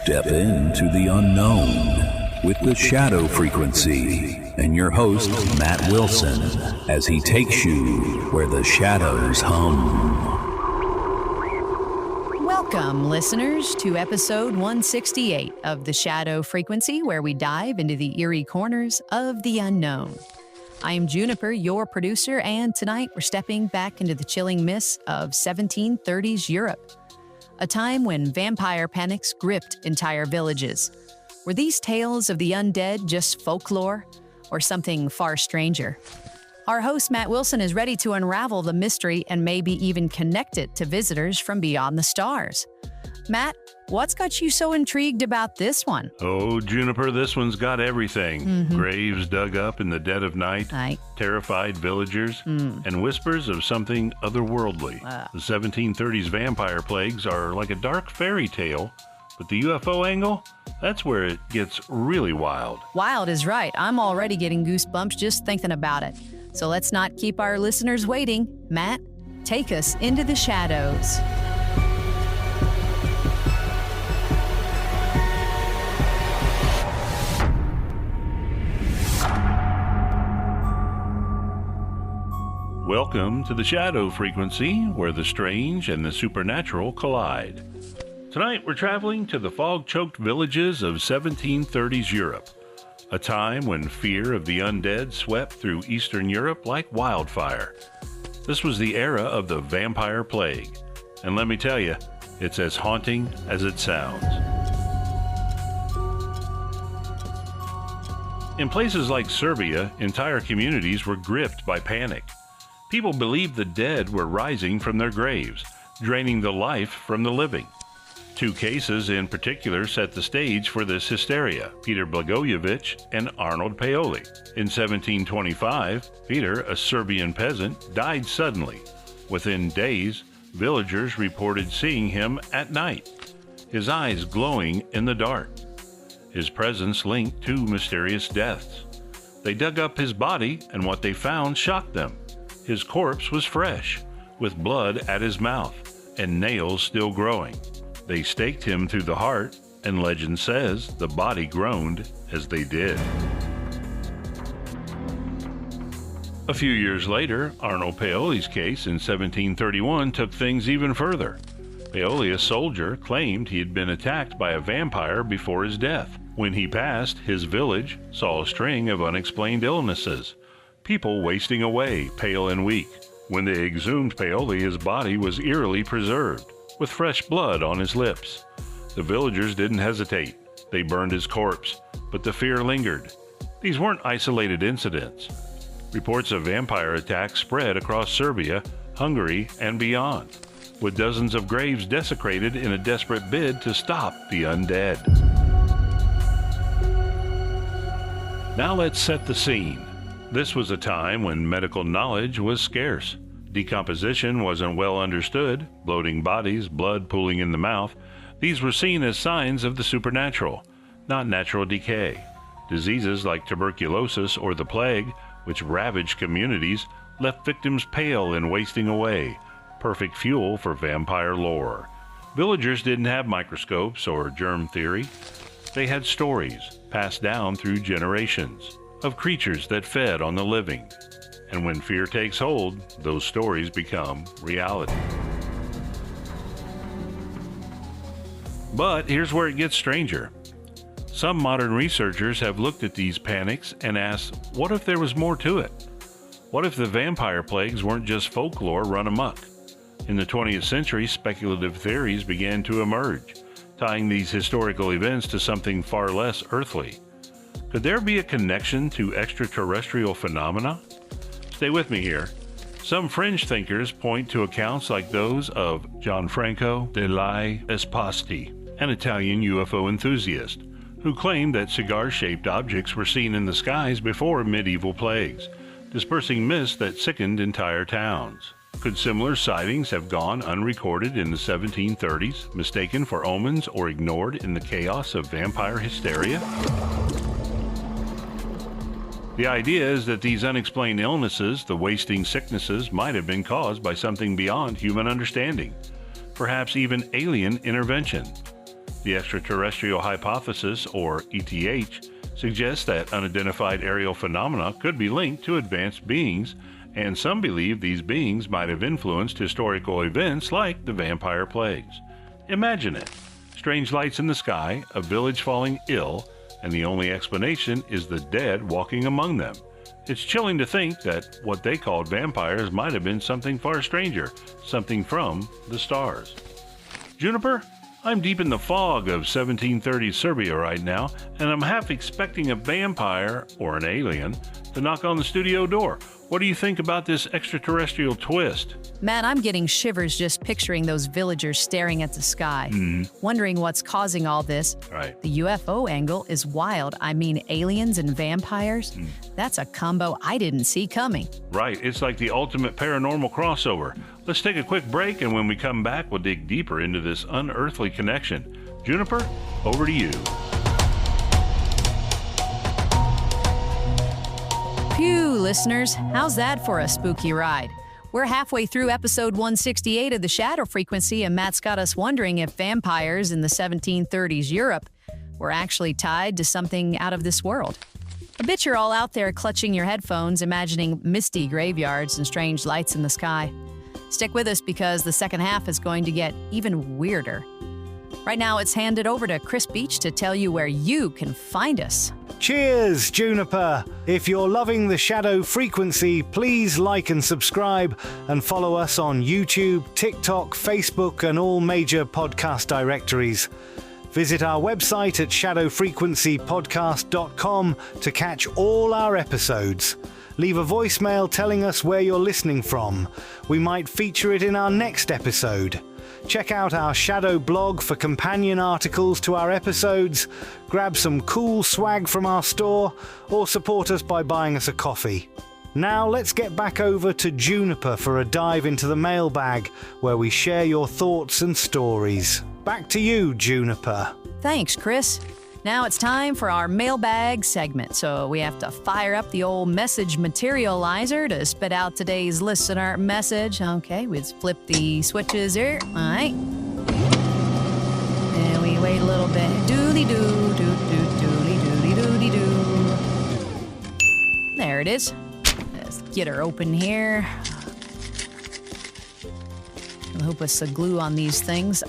Step into the unknown with the shadow frequency and your host, Matt Wilson, as he takes you where the shadows hum. Welcome, listeners, to episode 168 of The Shadow Frequency, where we dive into the eerie corners of the unknown. I am Juniper, your producer, and tonight we're stepping back into the chilling mists of 1730s Europe, a time when vampire panics gripped entire villages. Were these tales of the undead just folklore, or something far stranger? Our host, Matt Wilson, is ready to unravel the mystery and maybe even connect it to visitors from beyond the stars. Matt, what's got you so intrigued about this one? Oh, Juniper, this one's got everything. Graves dug up in the dead of night, terrified villagers, and whispers of something otherworldly. The 1730s vampire plagues are like a dark fairy tale, but the UFO angle? That's where it gets really wild. Wild is right. I'm already getting goosebumps just thinking about it. So let's not keep our listeners waiting. Matt, take us into the shadows. Welcome to the Shadow Frequency, where the strange and the supernatural collide. Tonight we're traveling to the fog-choked villages of 1730s Europe, a time when fear of the undead swept through Eastern Europe like wildfire. This was the era of the vampire plague, and let me tell you, it's as haunting as it sounds. In places like Serbia, entire communities were gripped by panic. People believed the dead were rising from their graves, draining the life from the living. Two cases in particular set the stage for this hysteria: Petar Blagojevich and Arnold Paole. In 1725, Petar, a Serbian peasant, died suddenly. Within days, villagers reported seeing him at night, his eyes glowing in the dark. His presence linked to mysterious deaths. They dug up his body, and what they found shocked them. His corpse was fresh, with blood at his mouth and nails still growing. They staked him through the heart, and legend says the body groaned as they did. A few years later, Arnold Paole's case in 1731 took things even further. Paole, a soldier, claimed he had been attacked by a vampire before his death. When he passed, his village saw a string of unexplained illnesses. People wasting away, pale and weak. When they exhumed Paole, his body was eerily preserved, with fresh blood on his lips. The villagers didn't hesitate. They burned his corpse, but the fear lingered. These weren't isolated incidents. Reports of vampire attacks spread across Serbia, Hungary, and beyond, with dozens of graves desecrated in a desperate bid to stop the undead. Now let's set the scene. This was a time when medical knowledge was scarce. Decomposition wasn't well understood, bloating bodies, blood pooling in the mouth. These were seen as signs of the supernatural, not natural decay. Diseases like tuberculosis or the plague, which ravaged communities, left victims pale and wasting away, perfect fuel for vampire lore. Villagers didn't have microscopes or germ theory. They had stories, passed down through generations, of creatures that fed on the living. And when fear takes hold, those stories become reality. But here's where it gets stranger. Some modern researchers have looked at these panics and asked, what if there was more to it? What if the vampire plagues weren't just folklore run amok? In the 20th century, speculative theories began to emerge, tying these historical events to something far less earthly. Could there be a connection to extraterrestrial phenomena? Stay with me here. Some fringe thinkers point to accounts like those of Gianfranco degli Esposti, an Italian UFO enthusiast, who claimed that cigar-shaped objects were seen in the skies before medieval plagues, dispersing mists that sickened entire towns. Could similar sightings have gone unrecorded in the 1730s, mistaken for omens or ignored in the chaos of vampire hysteria? The idea is that these unexplained illnesses, the wasting sicknesses, might have been caused by something beyond human understanding, perhaps even alien intervention. The extraterrestrial hypothesis, or ETH, suggests that unidentified aerial phenomena could be linked to advanced beings, and some believe these beings might have influenced historical events like the vampire plagues. Imagine it. Strange lights in the sky, a village falling ill, and the only explanation is the dead walking among them. It's chilling to think that what they called vampires might have been something far stranger, something from the stars. Juniper, I'm deep in the fog of 1730s Serbia right now, and I'm half expecting a vampire, or an alien, to knock on the studio door. What do you think about this extraterrestrial twist? Man, I'm getting shivers just picturing those villagers staring at the sky, wondering what's causing all this. Right. The UFO angle is wild. I mean, aliens and vampires? That's a combo I didn't see coming. Right, it's like the ultimate paranormal crossover. Let's take a quick break, and when we come back, we'll dig deeper into this unearthly connection. Juniper, over to you. Phew, listeners, how's that for a spooky ride? We're halfway through episode 168 of The Shadow Frequency, and Matt's got us wondering if vampires in the 1730s Europe were actually tied to something out of this world. I bet you're all out there clutching your headphones, imagining misty graveyards and strange lights in the sky. Stick with us because the second half is going to get even weirder. Right now, it's handed over to Chris Beach to tell you where you can find us. Cheers, Juniper! If you're loving The Shadow Frequency, please like and subscribe and follow us on YouTube, TikTok, Facebook, and all major podcast directories. Visit our website at shadowfrequencypodcast.com to catch all our episodes. Leave a voicemail telling us where you're listening from. We might feature it in our next episode. Check out our Shadow blog for companion articles to our episodes, grab some cool swag from our store, or support us by buying us a coffee. Now let's get back over to Juniper for a dive into the mailbag, where we share your thoughts and stories. Back to you, Juniper. Thanks, Chris. Now it's time for our mailbag segment, so we have to fire up the old message materializer to spit out today's listener message. Okay, let's flip the switches here. All right. And we wait a little bit. Doody-doo, doody-doo, doody-doo, doody-doo. There it is. Let's get her open here. I'll hope with some glue on these things.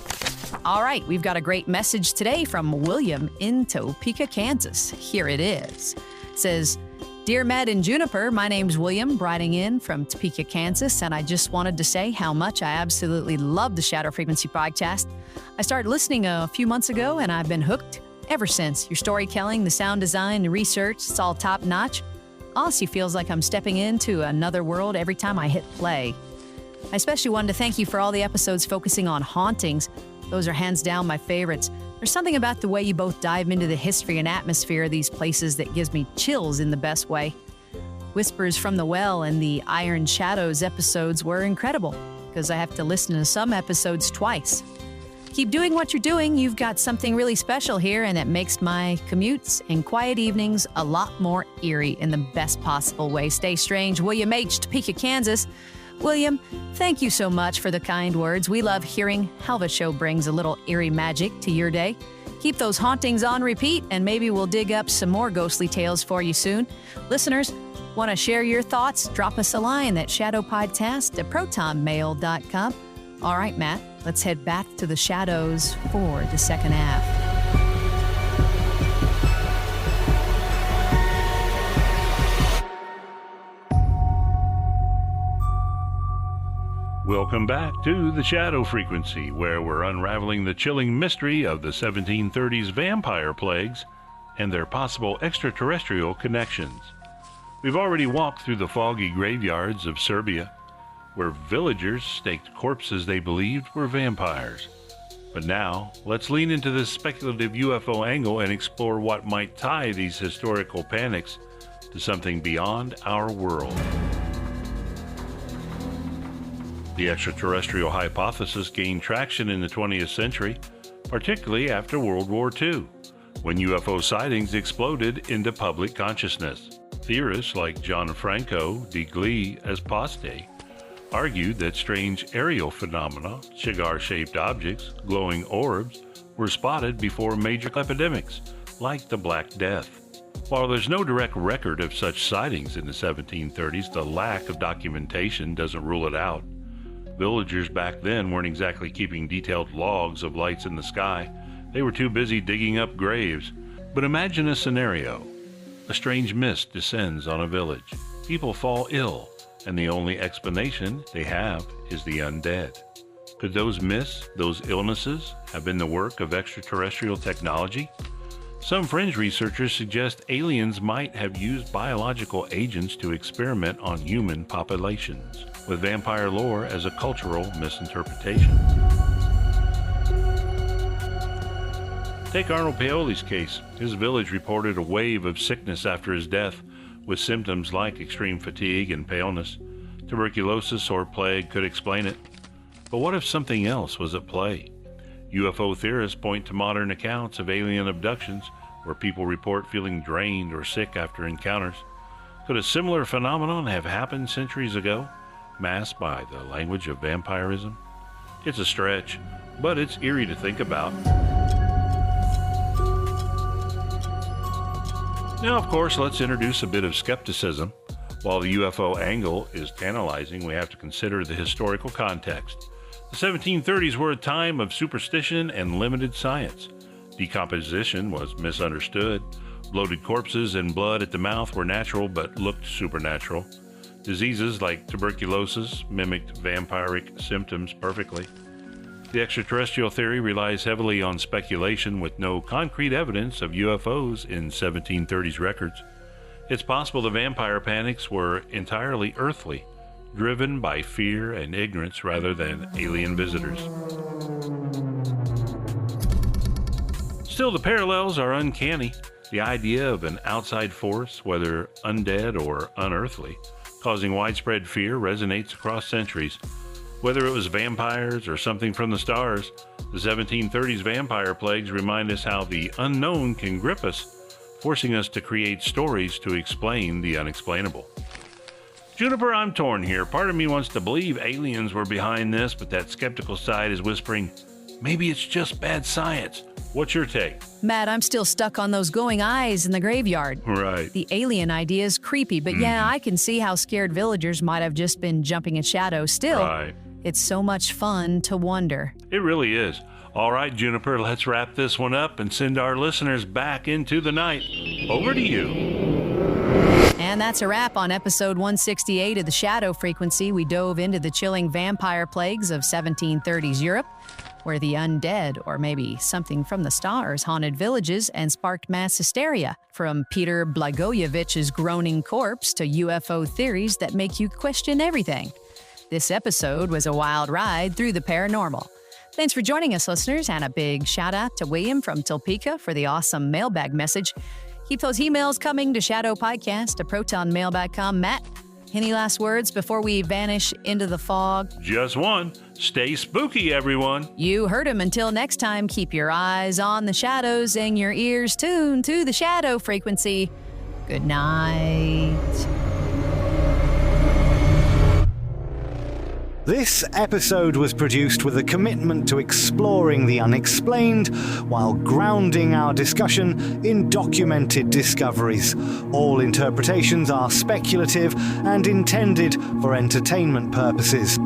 All right, we've got a great message today from William in Topeka, Kansas. Here it is. It says, Dear Matt and Juniper, my name's William, writing in from Topeka, Kansas, and I just wanted to say how much I absolutely love the Shadow Frequency podcast. I started listening a few months ago, and I've been hooked ever since. Your storytelling, the sound design, the research, it's all top-notch. Honestly, feels like I'm stepping into another world every time I hit play. I especially wanted to thank you for all the episodes focusing on hauntings. Those are hands down my favorites. There's something about the way you both dive into the history and atmosphere of these places that gives me chills in the best way. Whispers from the Well and the Iron Shadows episodes were incredible, because I have to listen to some episodes twice. Keep doing what you're doing. You've got something really special here, and it makes my commutes and quiet evenings a lot more eerie in the best possible way. Stay strange. William H., Topeka, Kansas. William, thank you so much for the kind words. We love hearing how the show brings a little eerie magic to your day. Keep those hauntings on repeat, and maybe we'll dig up some more ghostly tales for you soon. Listeners, want to share your thoughts? Drop us a line at shadowpodcast@protonmail.com. All right, Matt, let's head back to the shadows for the second half. Welcome back to The Shadow Frequency, where we're unraveling the chilling mystery of the 1730s vampire plagues and their possible extraterrestrial connections. We've already walked through the foggy graveyards of Serbia, where villagers staked corpses they believed were vampires. But now, let's lean into this speculative UFO angle and explore what might tie these historical panics to something beyond our world. The extraterrestrial hypothesis gained traction in the 20th century, particularly after World War II, when UFO sightings exploded into public consciousness. Theorists like Gianfranco, degli, Esposti argued that strange aerial phenomena, cigar-shaped objects, glowing orbs, were spotted before major epidemics, like the Black Death. While there's no direct record of such sightings in the 1730s, the lack of documentation doesn't rule it out. Villagers back then weren't exactly keeping detailed logs of lights in the sky. They were too busy digging up graves. But imagine a scenario. A strange mist descends on a village. People fall ill, and the only explanation they have is the undead. Could those mists, those illnesses, have been the work of extraterrestrial technology? Some fringe researchers suggest aliens might have used biological agents to experiment on human populations, with vampire lore as a cultural misinterpretation. Take Arnold Paole's case. His village reported a wave of sickness after his death, with symptoms like extreme fatigue and paleness. Tuberculosis or plague could explain it. But what if something else was at play? UFO theorists point to modern accounts of alien abductions where people report feeling drained or sick after encounters. Could a similar phenomenon have happened centuries ago, masked by the language of vampirism? It's a stretch, but it's eerie to think about. Now, of course, let's introduce a bit of skepticism. While the UFO angle is tantalizing, we have to consider the historical context. The 1730s were a time of superstition and limited science. Decomposition was misunderstood. Bloated corpses and blood at the mouth were natural but looked supernatural. Diseases like tuberculosis mimicked vampiric symptoms perfectly. The extraterrestrial theory relies heavily on speculation with no concrete evidence of UFOs in 1730s records. It's possible the vampire panics were entirely earthly, driven by fear and ignorance rather than alien visitors. Still, the parallels are uncanny. The idea of an outside force, whether undead or unearthly, causing widespread fear resonates across centuries. Whether it was vampires or something from the stars, the 1730s vampire plagues remind us how the unknown can grip us, forcing us to create stories to explain the unexplainable. Juniper, I'm torn here. Part of me wants to believe aliens were behind this, but that skeptical side is whispering, maybe it's just bad science. What's your take? Matt, I'm still stuck on those glowing eyes in the graveyard. Right. The alien idea is creepy, but yeah, I can see how scared villagers might have just been jumping in shadows. Still, right. It's so much fun to wonder. It really is. All right, Juniper, let's wrap this one up and send our listeners back into the night. Over to you. And that's a wrap on episode 168 of The Shadow Frequency. We dove into the chilling vampire plagues of 1730s Europe, where the undead, or maybe something from the stars, haunted villages and sparked mass hysteria. From Petar Blagojevich's groaning corpse to UFO theories that make you question everything. This episode was a wild ride through the paranormal. Thanks for joining us, listeners, and a big shout out to William from Topeka for the awesome mailbag message. Keep those emails coming to shadowpodcast@protonmail.com. Matt, any last words before we vanish into the fog? Just one. Stay spooky, everyone. You heard him. Until next time, keep your eyes on the shadows and your ears tuned to the shadow frequency. Good night. This episode was produced with a commitment to exploring the unexplained while grounding our discussion in documented discoveries. All interpretations are speculative and intended for entertainment purposes.